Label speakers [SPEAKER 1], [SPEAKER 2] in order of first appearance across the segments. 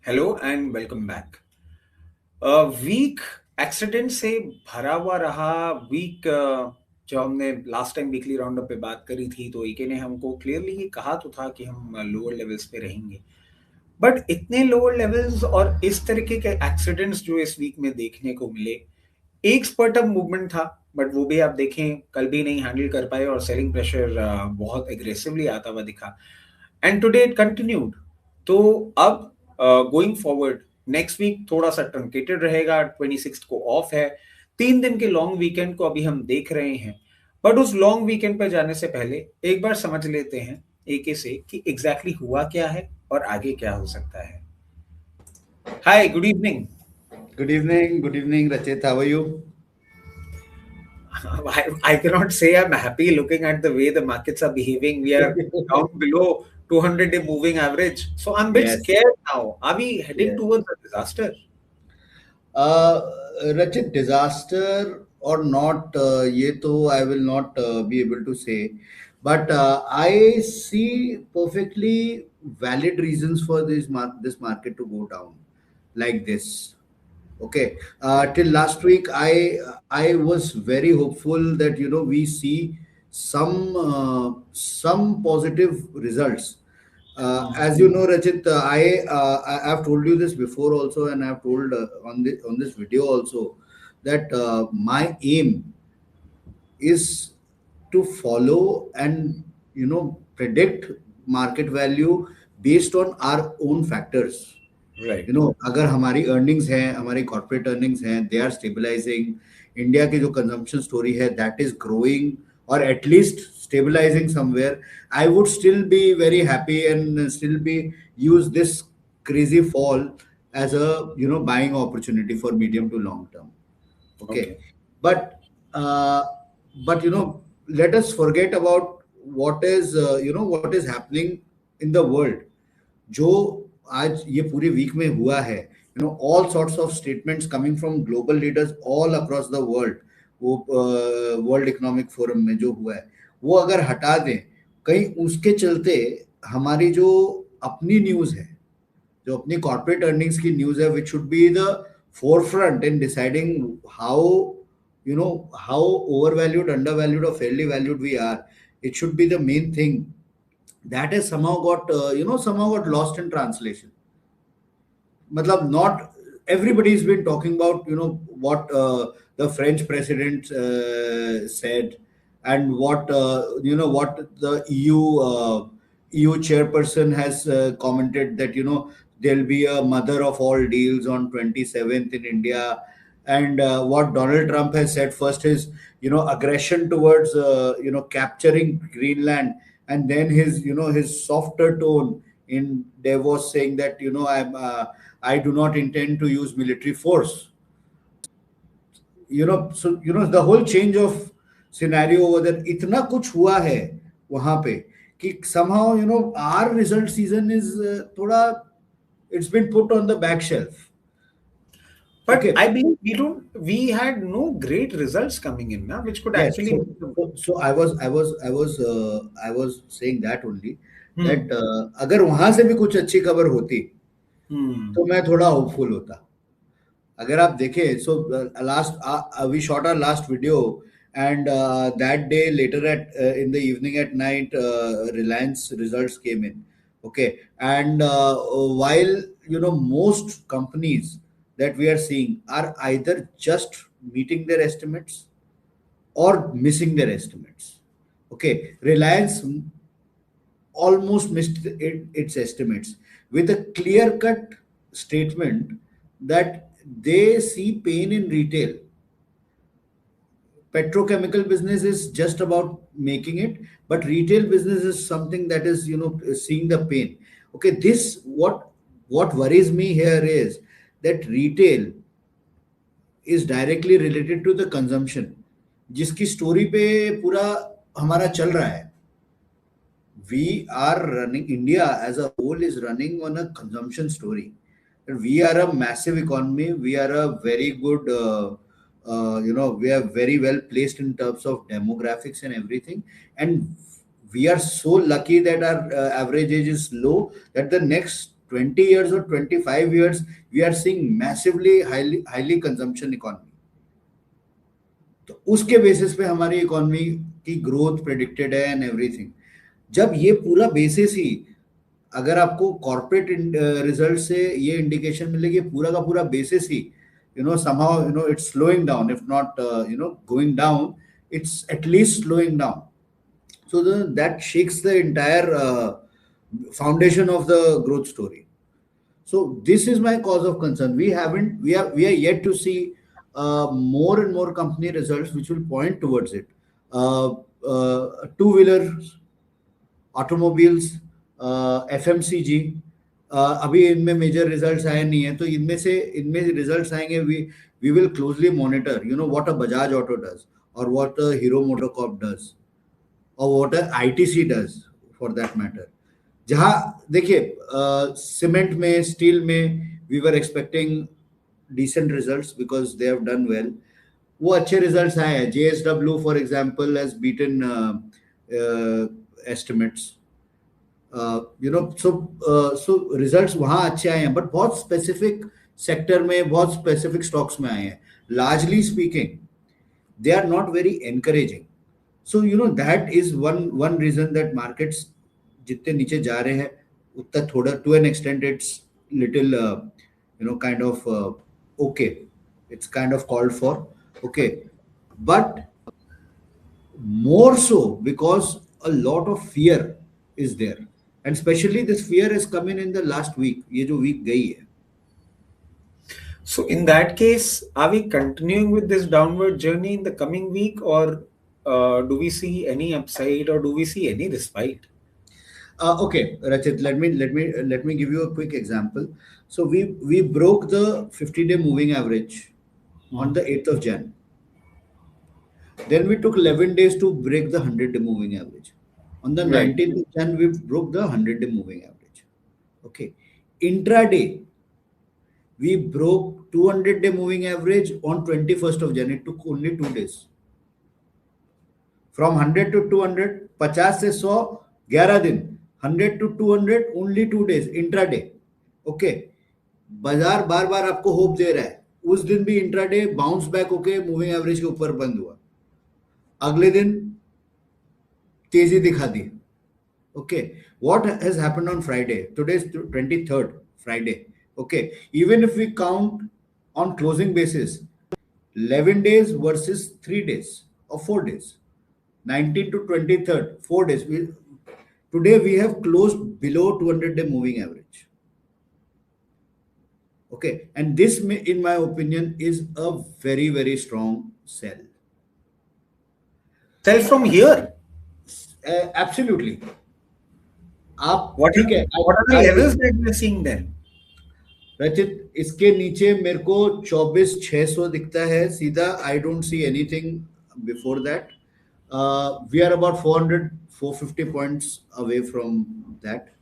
[SPEAKER 1] Hello and welcome back. Week accident से भरा हुआ रहा वीक। जब हमने last time weekly round up पे बात करी थी तो एके ने हमको क्लियरली ये कहा तो था कि हम लोअर लेवल्स पे रहेंगे, बट इतने लोअर लेवल्स और इस तरीके के एक्सीडेंट्स जो इस वीक में देखने को मिले, एक स्पर्ट अप मूवमेंट था, बट वो भी आप देखें कल भी नहीं हैंडल कर पाए और सेलिंग प्रेशर बहुत एग्रेसिवली आता हुआ दिखा एंड टुडे इट कंटिन्यूड। तो अब गोइंग फॉरवर्ड नेक्स्ट वीक थोड़ा सा ट्रंकेटेड रहेगा। 26 को ऑफ है, 3 दिन के लॉन्ग वीकेंड को अभी हम देख रहे हैं, बट उस लॉन्ग वीकेंड पर जाने से पहले एक बार समझ लेते हैं एके से कि एग्जैक्टली हुआ क्या है और आगे क्या हो सकता है। Hi, good evening.
[SPEAKER 2] Good evening, Rachit. How are you?
[SPEAKER 1] I cannot say I'm happy looking at the way the markets are behaving. We are down below 200-day moving average. So I'm a bit
[SPEAKER 2] Yes,
[SPEAKER 1] scared now. Are we heading
[SPEAKER 2] yes.
[SPEAKER 1] towards a disaster?
[SPEAKER 2] Uh, Rachit, disaster or not, ये तो I will not be able to say. But I see perfectly valid reasons for this market to go down like this. Okay. Till last week, I was very hopeful that we see some positive results. As you know, Rachit, I have told you this before also, and I have told on this video also that my aim is to follow and predict market value based on our own factors.
[SPEAKER 1] Right.
[SPEAKER 2] अगर हमारी earnings हैं, हमारी corporate earnings हैं, they are stabilising, India की जो consumption story है that is growing और at least stabilising somewhere, I would still be very happy and still be use this crazy fall as a buying opportunity for medium to long term. Okay.
[SPEAKER 1] Okay.
[SPEAKER 2] But uh, but let us forget about what is happening in the world. जो आज ये पूरे week में हुआ है, all sorts of statements coming from global leaders all across the world, वो world economic forum में जो हुआ है वो अगर हटा दें, कहीं उसके चलते हमारी जो अपनी न्यूज़ है, जो अपनी कॉर्पोरेट अर्निंग्स की न्यूज़ है, which should be the forefront in deciding how overvalued, undervalued or fairly valued we are. It should be the main thing that has somehow got lost in translation. Matlab, not everybody's been talking about what the French president said, and what the EU chairperson has commented, that there'll be a mother of all deals on 27th in India. And what Donald Trump has said first is aggression towards capturing Greenland, and then his softer tone in Davos saying that I do not intend to use military force. So the whole change of scenario over there, इतना कुछ हुआ है वहां पे कि somehow our result season is थोड़ा, it's been put on the back shelf.
[SPEAKER 1] But
[SPEAKER 2] Okay.
[SPEAKER 1] I believe we had no great results coming in now, which could
[SPEAKER 2] Yes.
[SPEAKER 1] actually
[SPEAKER 2] So,
[SPEAKER 1] make them.
[SPEAKER 2] so, so I was saying that only, that
[SPEAKER 1] Hmm.
[SPEAKER 2] अगर वहां से भी कुछ अच्छी खबर होती
[SPEAKER 1] Hmm.
[SPEAKER 2] तो मैं थोड़ा होपफुल होता. अगर आप देखें, so we shot our last video, and that day later at in the evening at night, Reliance results came in. Okay. And while most companies that we are seeing are either just meeting their estimates or missing their estimates. Okay, Reliance almost missed its estimates with a clear cut statement that they see pain in retail. Petrochemical business is just about making it, but retail business is something that is seeing the pain. Okay, this what worries me here is that retail is directly related to the consumption, जिसकी story पे पूरा हमारा चल रहा है. We are running, India as a whole is running on a consumption story. And we are a massive economy. We are a very good, we are very well placed in terms of demographics and everything. And we are so lucky that our average age is low, that the next 20 years or 25 years, we are seeing massively highly consumption economy. तो उसके basis पे हमारी economy की growth predicted है and everything. जब ये पूरा basis ही, अगर आपको कॉर्पोरेट रिजल्ट से ये इंडिकेशन मिलेगी पूरा का पूरा basis he somehow it's slowing down, if not going down, it's at least slowing down. So that shakes the entire foundation of the growth story. So this is my cause of concern. We are yet to see more and more company results which will point towards it. Two wheelers, automobiles, FMCG, अभी इनमें major results आए नहीं है, तो इनमें results आएंगे. We will closely monitor what a Bajaj Auto does, और what a Hero MotoCorp does, और what a ITC does for that matter. जहां देखिए सीमेंट में, स्टील में we were expecting decent results because they have done well. वो अच्छे रिजल्ट्स आए हैं. JSW for example has beaten estimates. So results वहां अच्छे आए हैं, बट बहुत स्पेसिफिक सेक्टर में, बहुत स्पेसिफिक स्टॉक्स में आए हैं. Largely speaking they are not very encouraging. So that is one reason that markets जितने नीचे जा रहे हैं उतना थोड़ा, to an extent it's little kind of okay, it's kind of called for okay, but more so because a lot of fear is there, and especially this fear has come in the last week, ये जो week गई है.
[SPEAKER 1] So in that case, are we continuing with this downward journey in the coming week, or do we see any upside, or do we see any respite?
[SPEAKER 2] Okay, Rachit, let me give you a quick example. So we broke the 50-day moving average on the 8th of Jan. Then we took 11 days to break the 100-day moving average. On the 19th of Jan, we broke the 100-day moving average. Okay. Intraday, we broke 200-day moving average on 21st of Jan. It took only 2 days. From 100 to 200, 50 से 100, 11 दिन. 100 to 200, only 2 days, intraday. Okay. बाजार बार बार आपको hope they रहा है. उस दिन भी intraday bounce back होके मूविंग एवरेज के ऊपर बंद हुआ. अगले दिन तेजी दिखा दी. Okay, what has happened on Friday? Today is 23rd Friday. Okay, even if we count on closing basis 11 days versus 3 days or 4 days, 19 to 23rd, 4 days, today we have closed below 200-day moving average. Okay, and this in my opinion is a very very strong sell.
[SPEAKER 1] Sell from here?
[SPEAKER 2] Absolutely.
[SPEAKER 1] What are the levels that we are seeing then?
[SPEAKER 2] रचित, इसके नीचे मेरे को 24,600 दिखता है सीधा. I don't see anything before that. We are about 450 points away from that.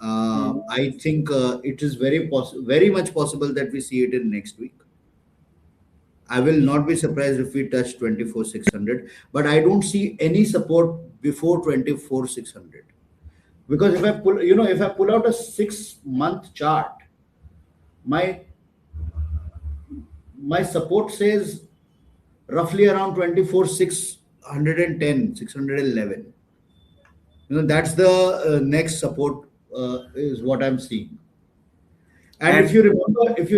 [SPEAKER 2] I think it is very much possible that we see it in next week. I will not be surprised if we touch 24,600, but I don't see any support before 24,600, because if I pull out a 6-month chart, my support says roughly around 24,610, 611. That's the next support is what I'm seeing. And if you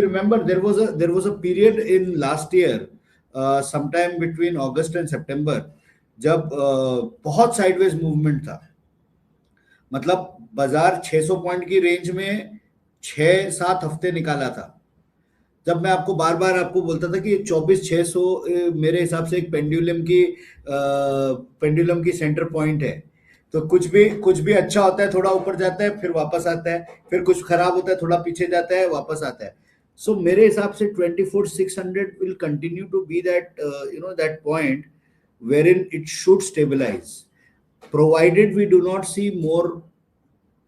[SPEAKER 2] remember, there was a period in last year, sometime between August and September, जब बहुत sideways movement था. मतलब बाजार 600 point की range में 6-7 हफ्ते निकाला था. जब मैं आपको बार बार आपको बोलता था कि 24,600 मेरे हिसाब से एक पेंडुलम की सेंटर पॉइंट है. तो कुछ भी अच्छा होता है, थोड़ा ऊपर जाता है, फिर वापस आता है, फिर कुछ खराब होता है, थोड़ा पीछे जाता है, वापस आता है. सो मेरे हिसाब से 24,600 will continue to be that that point wherein it should stabilize, provided we do not see more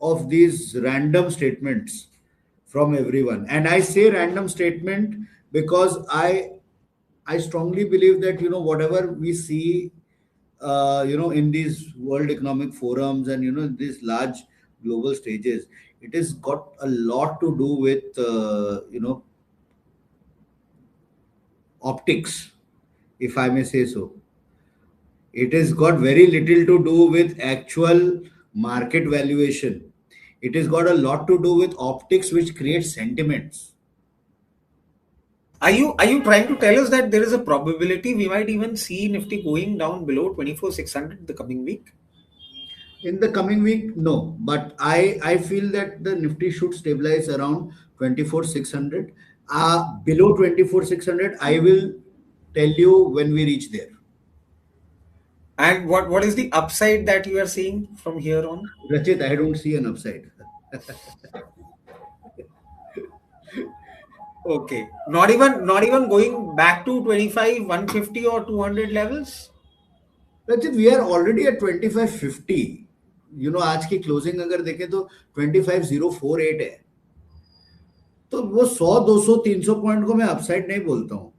[SPEAKER 2] of these random statements from everyone. And I say random statement because I strongly believe that whatever we see in these World Economic Forums and these large global stages, it has got a lot to do with optics, if I may say so. It has got very little to do with actual market valuation. It has got a lot to do with optics, which creates sentiments.
[SPEAKER 1] Are you trying to tell us that there is a probability we might even see Nifty going down below 24,600 the coming week?
[SPEAKER 2] In the coming week, no, but I feel that the Nifty should stabilize around 24,600. Below 24,600, I will tell you when we reach there.
[SPEAKER 1] And what is the upside that you are seeing from here on?
[SPEAKER 2] Rachit, I don't see an upside.
[SPEAKER 1] Okay. Not even going back to 25, 150 or 200 levels?
[SPEAKER 2] Rachit, we are already at 2550. आज की closing अगर देखें तो 25048 है. तो वो 100 200 300 point को मैं अपसाइड नहीं बोलता हूँ.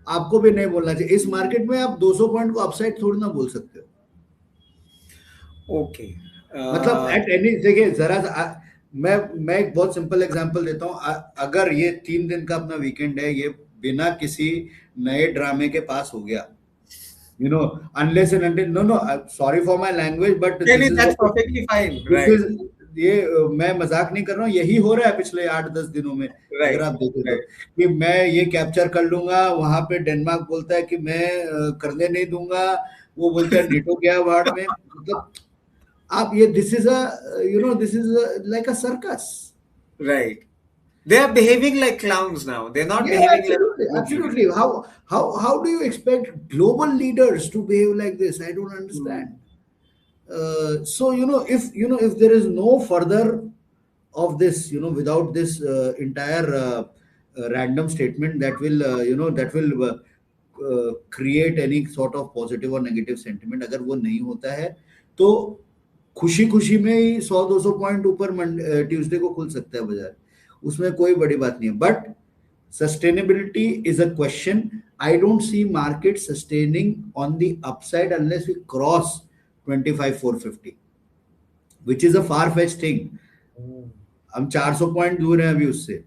[SPEAKER 2] आपको भी नहीं बोलना चाहिए. इस मार्केट में आप 200 पॉइंट को अपसाइड थोड़ी ना बोल सकते हो.
[SPEAKER 1] ओके.
[SPEAKER 2] मतलब एट एनी देखिए जरा मैं एक बहुत सिंपल एग्जांपल देता हूँ. अगर ये 3 दिन का अपना वीकेंड है, ये बिना किसी नए ड्रामे के पास हो गया, unless and until, no, sorry for my language, but
[SPEAKER 1] that's perfectly fine. Right.
[SPEAKER 2] ये मैं मजाक नहीं कर रहा हूँ. यही हो रहा है पिछले 8-10 दिनों में. अगर आप देखें तो कि मैं ये कैप्चर कर लूंगा, वहां पे डेनमार्क बोलता है कि मैं करने नहीं दूंगा, वो बोलता है नेटो गया वार्ड में. मतलब आप ये this is like a circus.
[SPEAKER 1] Right. They are behaving like clowns now. They're not behaving like...
[SPEAKER 2] Absolutely. How do you expect global leaders to behave like this? I don't understand. So if there is no further of this, without this entire random statement that will create any sort of positive or negative sentiment, अगर वो नहीं होता है तो खुशी खुशी में ही 100-200 point ऊपर ट्यूसडे को खुल सकता है बाजार. उसमें कोई बड़ी बात नहीं है. But sustainability is a question. I don't see market sustaining on the upside unless we cross 25,450, which is a far-fetched thing. हम 400 पॉइंट दूर हैं अभी उससे.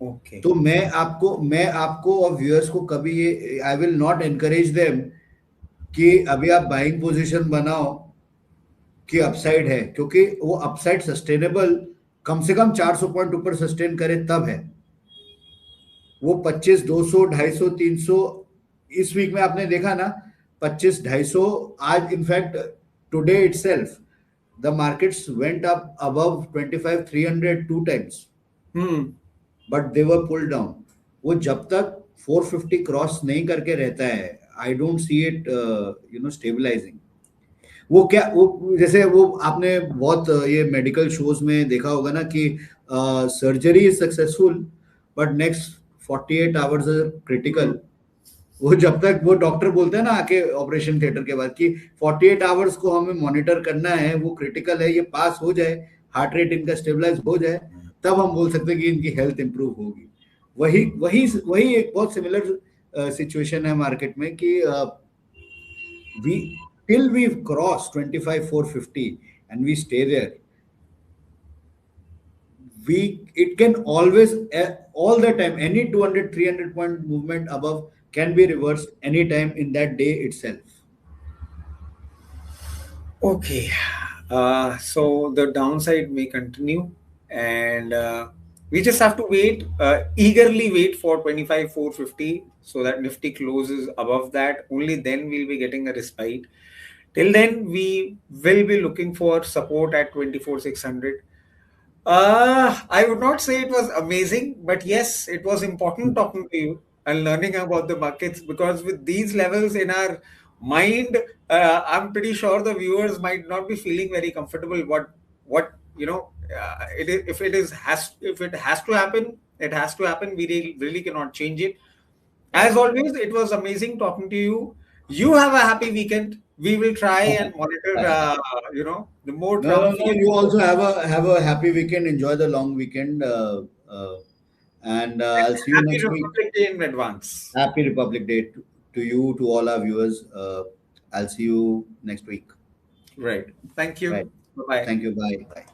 [SPEAKER 1] Okay.
[SPEAKER 2] तो मैं आपको और व्यूअर्स को कभी ये I will not encourage them कि अभी आप बाइंग पोजीशन बनाओ कि अपसाइड है, क्योंकि वो अपसाइड सस्टेनेबल कम से कम 400 पॉइंट ऊपर सस्टेन करे तब है. वो 25 200 250 300 इस वीक में आपने देखा ना, 25 250. आज in fact today itself the markets went up above 25 300 2 times, but they were pulled down. वो जब तक 450 क्रॉस नहीं करके रहता है, I don't see it stabilising. वो जैसे वो आपने बहुत ये मेडिकल शोज में देखा होगा ना कि surgery is successful but next 48 hours critical. वो जब तक वो डॉक्टर बोलते हैं ना आके ऑपरेशन थिएटर के बाद कि 48 आवर्स को हमें मॉनिटर करना है, वो क्रिटिकल है, ये पास हो जाए, हार्ट रेट इनका स्टेबलाइज हो जाए, तब हम बोल सकते हैं कि इनकी हेल्थ इंप्रूव होगी. वही एक बहुत सिमिलर सिचुएशन है मार्केट में कि till we cross 25,450 and we stay there, it can always all the time any 200-300 point movement above can be reversed anytime in that day itself.
[SPEAKER 1] Okay. So the downside may continue, and we just have to wait, eagerly wait for 25,450 so that Nifty closes above that. Only then we'll be getting a respite. Till then, we will be looking for support at 24,600. I would not say it was amazing, but yes, it was important talking to you and learning about the markets, because with these levels in our mind, I'm pretty sure the viewers might not be feeling very comfortable. What if it has to happen, it has to happen. We really cannot change it. As always, it was amazing talking to you. You have a happy weekend. We will try and monitor, the more.
[SPEAKER 2] No. You also have a happy weekend. Enjoy the long weekend, and I'll see you next week.
[SPEAKER 1] Happy Republic Day in advance.
[SPEAKER 2] Happy Republic Day to you, to all our viewers. I'll see you next week.
[SPEAKER 1] Right. Thank you.
[SPEAKER 2] Right.
[SPEAKER 1] Bye.
[SPEAKER 2] Thank you. Bye.